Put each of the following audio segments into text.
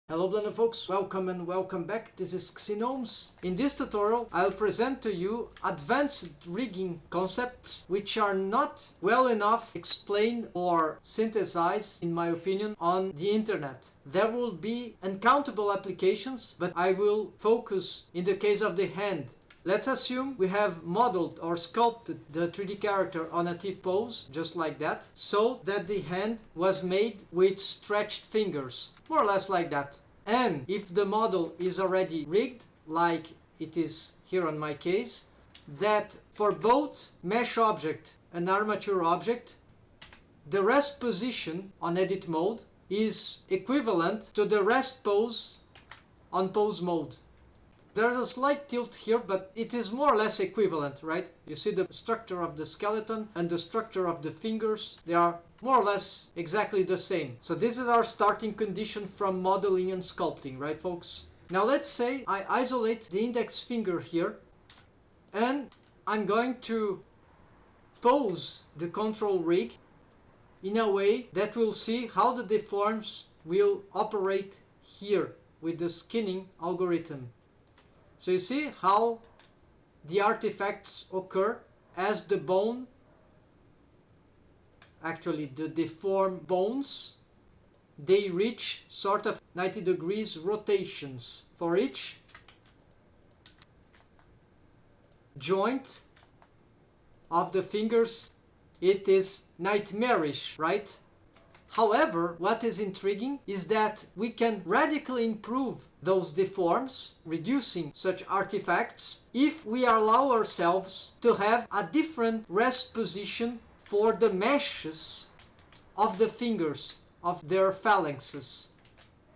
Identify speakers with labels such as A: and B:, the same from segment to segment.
A: Hello Blender folks, welcome and welcome back. This is epistemic-gnomes. In this tutorial I'll present to you advanced rigging concepts which are not well enough explained or synthesized, in my opinion, on the internet. There will be uncountable applications, but I will focus in the case of the hand. Let's assume we have modeled or sculpted the 3D character on a T-pose, just like that, so that the hand was made with stretched fingers, more or less like that. And if the model is already rigged, like it is here on my case, that for both mesh object and armature object, the rest position on edit mode is equivalent to the rest pose on pose mode. There's a slight tilt here, but it is more or less equivalent, right? You see the structure of the skeleton and the structure of the fingers, they are more or less exactly the same. So this is our starting condition from modeling and sculpting, right folks? Now let's say I isolate the index finger here and I'm going to pose the control rig in a way that we'll see how the deforms will operate here with the skinning algorithm. So you see how the artifacts occur as the bone, actually the deform bones, they reach sort of 90 degrees rotations. For each joint of the fingers, it is nightmarish, right? However, what is intriguing is that we can radically improve those deforms, reducing such artifacts, if we allow ourselves to have a different rest position for the meshes of the fingers, of their phalanxes.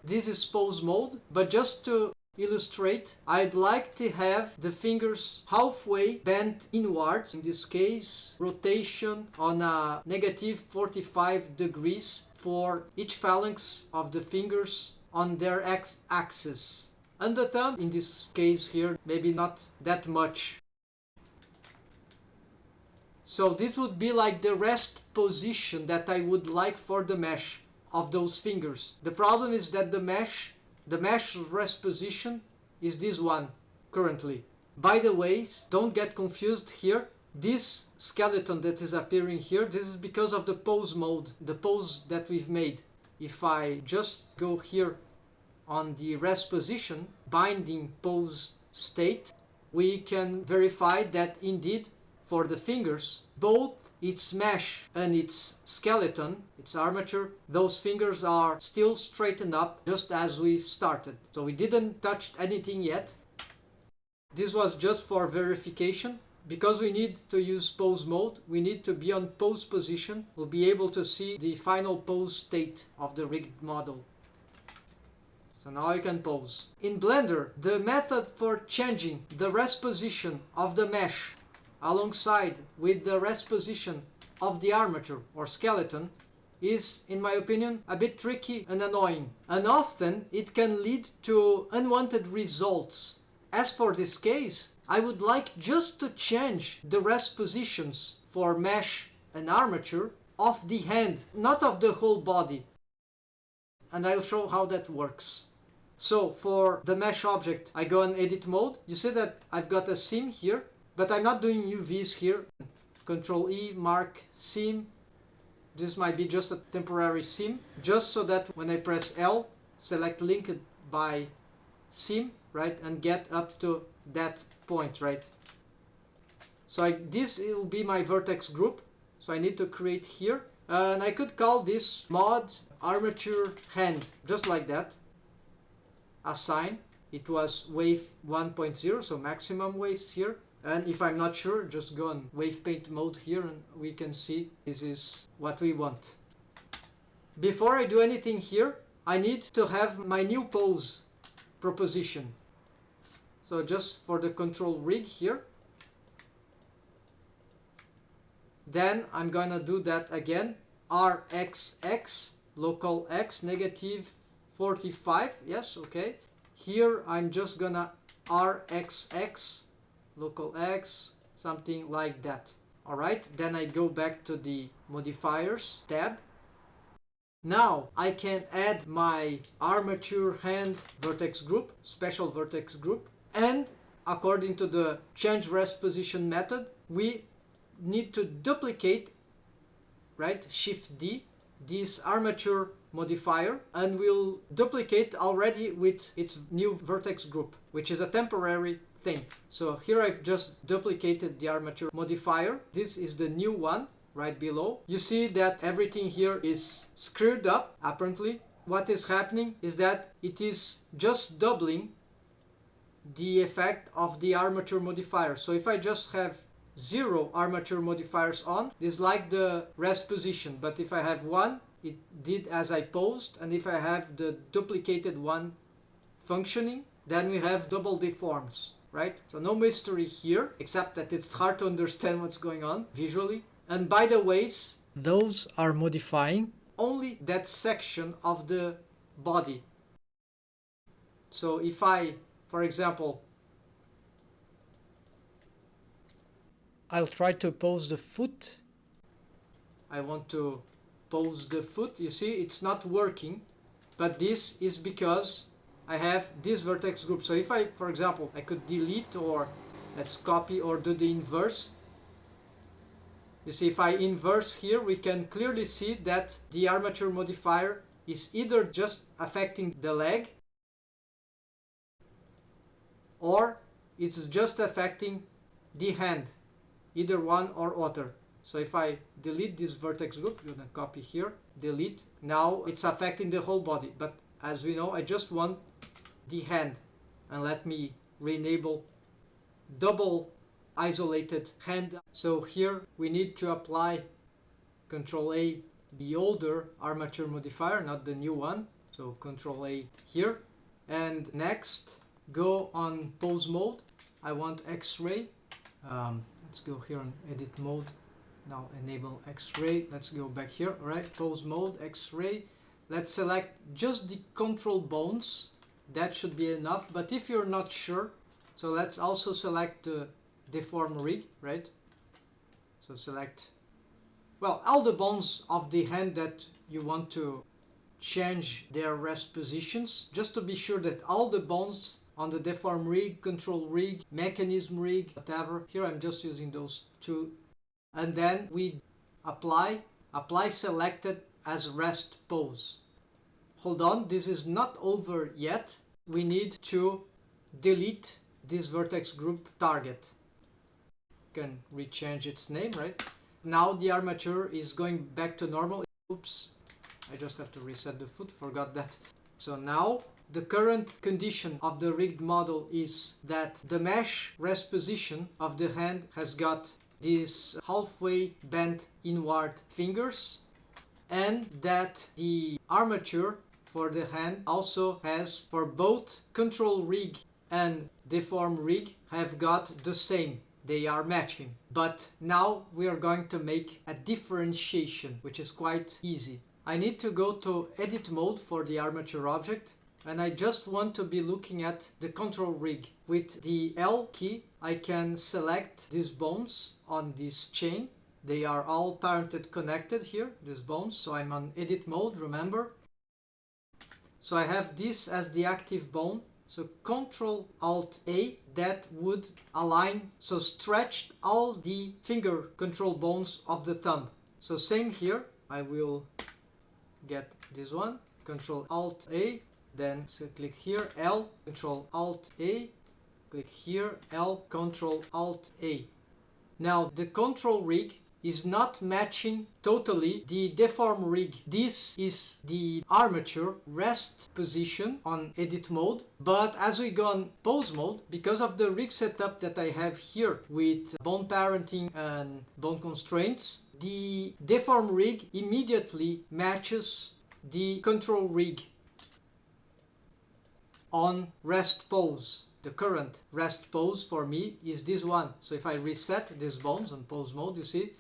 A: This is pose mode, but just to illustrate, I'd like to have the fingers halfway bent inwards, in this case rotation on a negative 45 degrees for each phalanx of the fingers on their x-axis, and the thumb in this case here maybe not that much. So this would be like the rest position that I would like for the mesh of those fingers. The problem is that the mesh rest position is this one currently. By the way, don't get confused here. This skeleton that is appearing here, this is because of the pose mode, the pose that we've made. If I just go here on the rest position, binding pose state, we can verify that indeed for the fingers, both its mesh and its skeleton, its armature, those fingers are still straightened up just as we started. So we didn't touch anything yet. This was just for verification. Because we need to use pose mode, we need to be on pose position. We'll be able to see the final pose state of the rigged model. So now I can pose. In Blender, the method for changing the rest position of the mesh alongside with the rest position of the armature or skeleton is, in my opinion, a bit tricky and annoying, and often it can lead to unwanted results. As for this case, I would like just to change the rest positions for mesh and armature of the hand, not of the whole body, and I'll show how that works. So for the mesh object, I go in edit mode. You see that I've got a seam here, but I'm not doing UVs here. Control E, mark seam. This might be just a temporary seam, just so that when I press L, select linked by seam, right, and get up to that point, right? So this will be my vertex group. So I need to create here, and I could call this mod armature hand, just like that. Assign. It was wave 1.0, so maximum waves here. And if I'm not sure, just go on wave paint mode here and we can see this is what we want. Before I do anything here, I need to have my new pose proposition. So just for the control rig here. Then I'm gonna do that again. RXX, local X, negative 45, yes, okay. Here I'm just gonna RXX, local X, something like that. Alright, then I go back to the modifiers tab. Now I can add my armature hand vertex group, special vertex group, and according to the change rest position method, we need to duplicate, right, Shift D, this armature modifier, and we'll duplicate already with its new vertex group, which is a temporary thing. So here I've just duplicated the armature modifier. This is the new one right below. You see that everything here is screwed up apparently. What is happening is that it is just doubling the effect of the armature modifier. So if I just have 0 armature modifiers on, it's like the rest position, but if I have 1, it did as I posed, and if I have the duplicated one functioning, then we have double deforms, right? So no mystery here, except that it's hard to understand what's going on visually. And by the ways, those are modifying only that section of the body. So if I, for example, I'll try to pose the foot. I want to pose the foot. You see, it's not working, but this is because I have this vertex group. So if I, for example, I could delete, or let's copy or do the inverse. You see, if I inverse here, we can clearly see that the armature modifier is either just affecting the leg, or it's just affecting the hand, either one or other. So if I delete this vertex group, you're gonna copy here, delete, now it's affecting the whole body. But as we know, I just want the hand. And let me re-enable double isolated hand. So here we need to apply Control A, the older armature modifier, not the new one. So Control A here. And next, go on pose mode. I want X-ray. Let's go here on edit mode. Now enable X-ray. Let's go back here. All right, pose mode, X-ray. Let's select just the control bones. That should be enough. But if you're not sure, so let's also select the Deform rig, right? So select, well, all the bones of the hand that you want to change their rest positions, just to be sure that all the bones on the Deform rig, control rig, mechanism rig, whatever. Here I'm just using those two. And then we apply selected as rest pose. Hold on, this is not over yet. We need to delete this vertex group target. Can rechange its name, right? Now the armature is going back to normal. Oops, I just have to reset the foot, forgot that. So now the current condition of the rigged model is that the mesh rest position of the hand has got these halfway bent inward fingers, and that the armature for the hand also has, for both control rig and Deform rig, have got the same. They are matching. But now we are going to make a differentiation, which is quite easy. I need to go to edit mode for the armature object, and I just want to be looking at the control rig. With the L key, I can select these bones on this chain. They are all parented connected here, these bones. So I'm on edit mode, remember. So I have this as the active bone. So Control Alt A, that would align, so stretch all the finger control bones of the thumb. So same here, I will get this one, Control Alt A, then so click here, L, Control Alt A, click here, L, Control Alt A. Now the control rig is not matching totally the Deform rig. This is the armature rest position on edit mode, but as we go on pose mode, because of the rig setup that I have here with bone parenting and bone constraints, the Deform rig immediately matches the control rig on rest pose. The current rest pose for me is this one. So if I reset these bones on pose mode, you see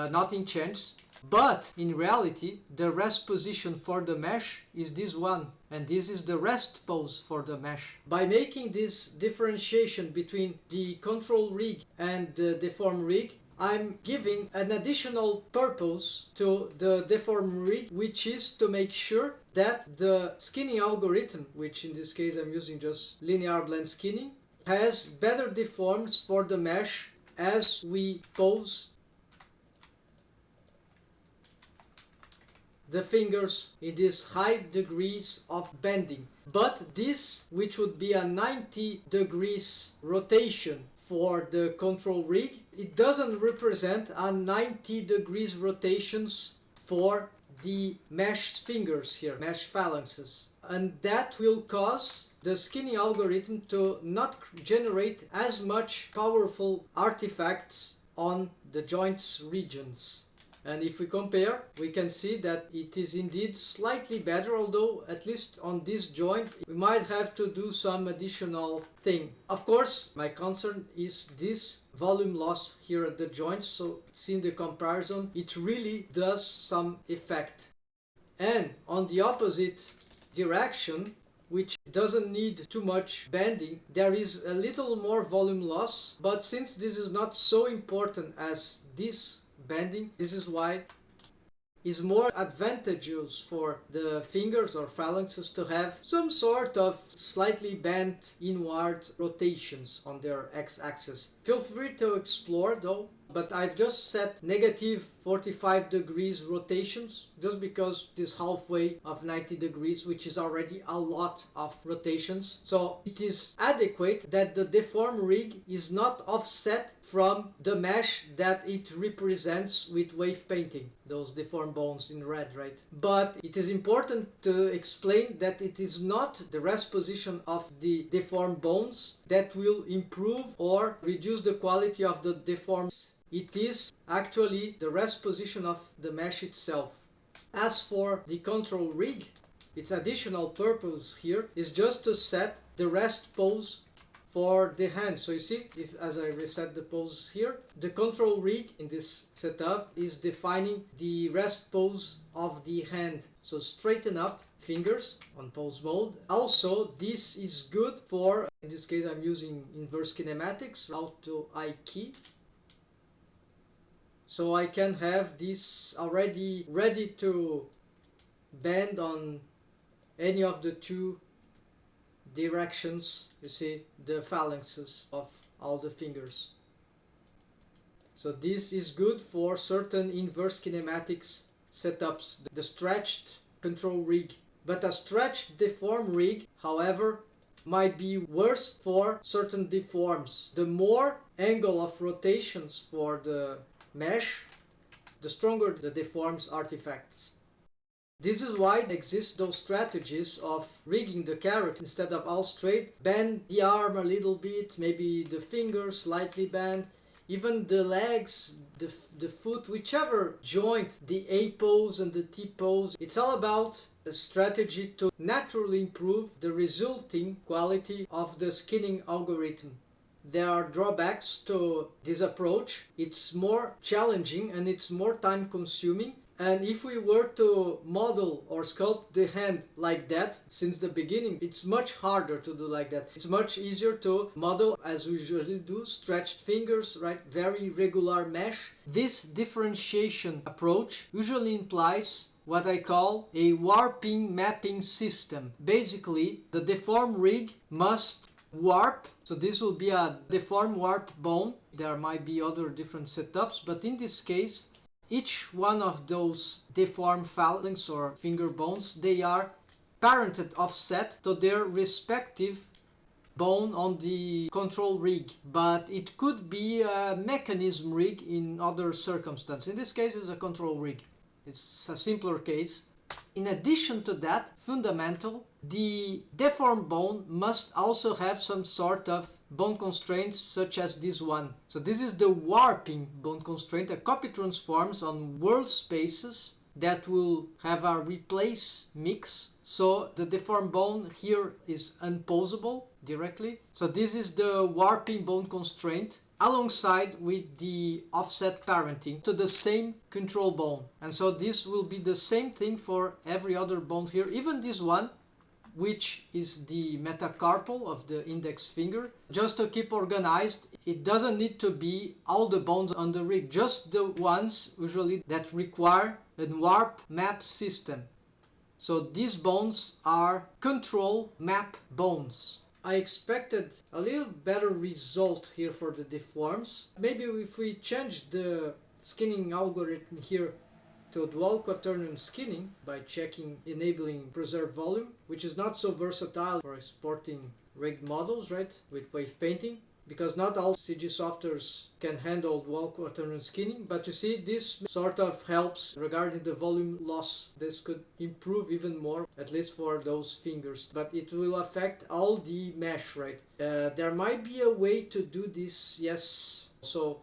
A: nothing changes. But in reality, the rest position for the mesh is this one, and this is the rest pose for the mesh. By making this differentiation between the control rig and the Deform rig, I'm giving an additional purpose to the deform rig, which is to make sure that the skinning algorithm, which in this case I'm using just linear blend skinning, has better deforms for the mesh as we pose the fingers in these high degrees of bending. But this, which would be a 90 degrees rotation for the control rig, it doesn't represent a 90 degrees rotations for the mesh fingers here, mesh phalanxes. And that will cause the skinning algorithm to not generate as much powerful artifacts on the joints regions. And if we compare, we can see that it is indeed slightly better, although at least on this joint we might have to do some additional thing. Of course, my concern is this volume loss here at the joint, so seeing the comparison, it really does some effect. And on the opposite direction, which doesn't need too much bending, there is a little more volume loss, but since this is not so important as this bending, this is why it's more advantageous for the fingers or phalanxes to have some sort of slightly bent inward rotations on their x-axis. Feel free to explore though, but I've just set negative 45 degrees rotations just because this halfway of 90 degrees, which is already a lot of rotations. So it is adequate that the deform rig is not offset from the mesh that it represents with wave painting, those deform bones in red, right? But it is important to explain that it is not the rest position of the deform bones that will improve or reduce the quality of the deforms. It is actually the rest position of the mesh itself. As for the control rig, its additional purpose here is just to set the rest pose for the hand. So you see, if as I reset the poses here, the control rig in this setup is defining the rest pose of the hand. So straighten up fingers on pose mode. Also, this is good for, in this case I'm using inverse kinematics, route to I key. So I can have this already ready to bend on any of the two directions, you see, the phalanxes of all the fingers. So this is good for certain inverse kinematics setups, the stretched control rig. But a stretched deform rig, however, might be worse for certain deforms. The more angle of rotations for the mesh, the stronger the deforms artifacts. This is why exist those strategies of rigging the carrot instead of all straight. Bend the arm a little bit, maybe the fingers slightly bend, even the legs, the foot, whichever joint, the A pose and the T pose. It's all about a strategy to naturally improve the resulting quality of the skinning algorithm. There are drawbacks to this approach. It's more challenging and it's more time consuming. And if we were to model or sculpt the hand like that since the beginning, it's much harder to do like that. It's much easier to model as we usually do, stretched fingers, right? Very regular mesh. This differentiation approach usually implies what I call a warping mapping system. Basically, the deform rig must warp, so this will be a deform warp bone. There might be other different setups, but in this case each one of those deform phalanx or finger bones, they are parented offset to their respective bone on the control rig, but it could be a mechanism rig in other circumstances. In this case it's a control rig, it's a simpler case. In addition to that, fundamental, the deform bone must also have some sort of bone constraints such as this one. So this is the warping bone constraint. A copy transforms on world spaces that will have a replace mix. So the deform bone here is unposable directly. So this is the warping bone constraint, alongside with the offset parenting to the same control bone. And so this will be the same thing for every other bone here. Even this one which is the metacarpal of the index finger. Just to keep organized, it doesn't need to be all the bones on the rig, just the ones usually that require a warp map system. So these bones are control map bones. I expected a little better result here for the deforms. Maybe if we change the skinning algorithm here to dual quaternion skinning by checking enabling preserve volume, which is not so versatile for exporting rigged models, right, with wave painting, because not all CG softwares can handle dual quaternion skinning. But you see, this sort of helps regarding the volume loss. This could improve even more, at least for those fingers, but it will affect all the mesh, right? There might be a way to do this, yes. So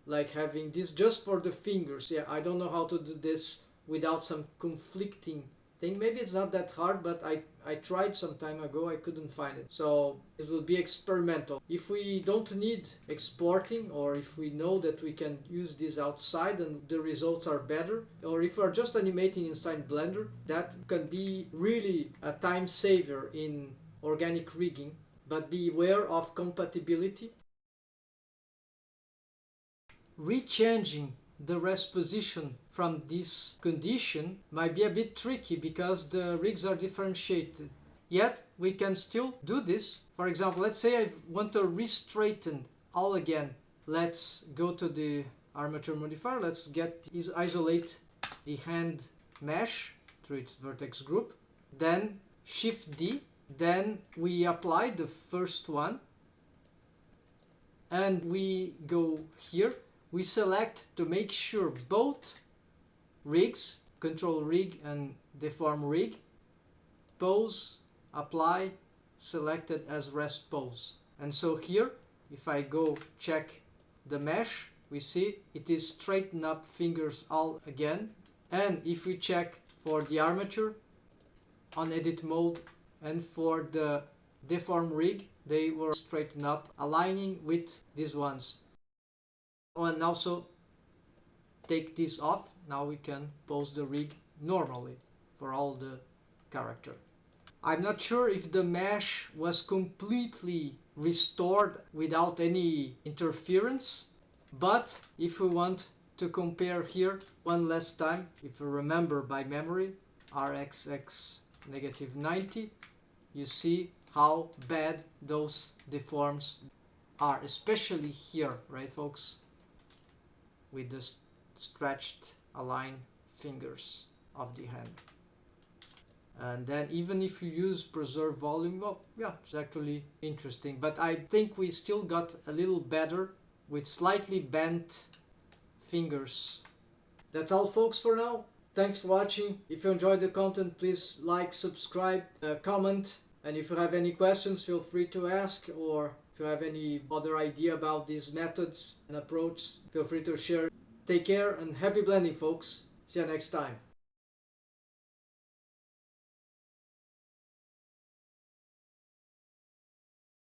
A: like having this just for the fingers. Yeah, I don't know how to do this without some conflicting thing. Maybe it's not that hard, but I tried some time ago, I couldn't find it. So it will be experimental. If we don't need exporting, or if we know that we can use this outside and the results are better, or if we're just animating inside Blender, that can be really a time saver in organic rigging. But beware of compatibility. Rechanging the rest position from this condition might be a bit tricky because the rigs are differentiated. Yet we can still do this. For example, let's say I want to re-straighten all again. Let's go to the armature modifier. Let's isolate the hand mesh through its vertex group. Then Shift D. Then we apply the first one. And we go here. We select to make sure both rigs, control rig and deform rig, pose, apply, selected as rest pose. And so here, if I go check the mesh, we see it is straighten up fingers all again. And if we check for the armature on edit mode and for the deform rig, they were straightened up, aligning with these ones. And also take this off. Now we can pose the rig normally for all the character. I'm not sure if the mesh was completely restored without any interference, but if we want to compare here one last time, if you remember by memory, RXX -90, you see how bad those deforms are, especially here, right folks? With the stretched aligned fingers of the hand. And then even if you use preserve volume, well, yeah, it's actually interesting. But I think we still got a little better with slightly bent fingers. That's all folks for now. Thanks for watching. If you enjoyed the content, please like, subscribe, comment. And if you have any questions, feel free to ask, or if you have any other idea about these methods and approach, feel free to share. Take care and happy blending, folks. See you next time.